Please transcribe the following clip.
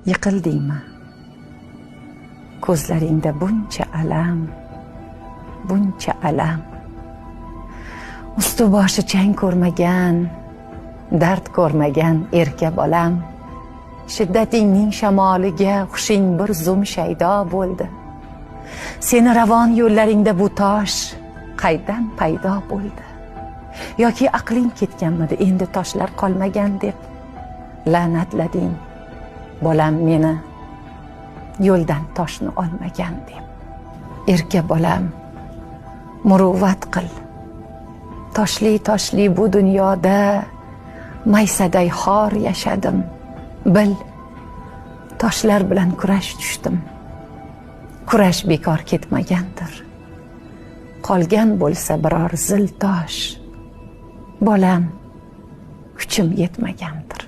yiqildingmi? Ko'zlaringda buncha alam, buncha alam. Usti boshi chang ko'rmagan, dard ko'rmagan erka bolam. Shiddatingning shamoliga hushing bir zum shaydo bo'ldi. Seni ravon yo'llaringda bu tosh qaydan paydo bo'ldi? Yoki aqling ketganmidi, endi toshlar qolmagan deb la'natlading bolam meni, yo'ldan toshni olmagan deb. Erka bolam, muruvvat qil. Toshli bu dunyoda maysaday xor yashadim. Bil, toshlar bilan kurash tushdim. Kurash bekor ketmagandir. Qolgan bo'lsa biror zil tosh, bolam, kuchim yetmagandir.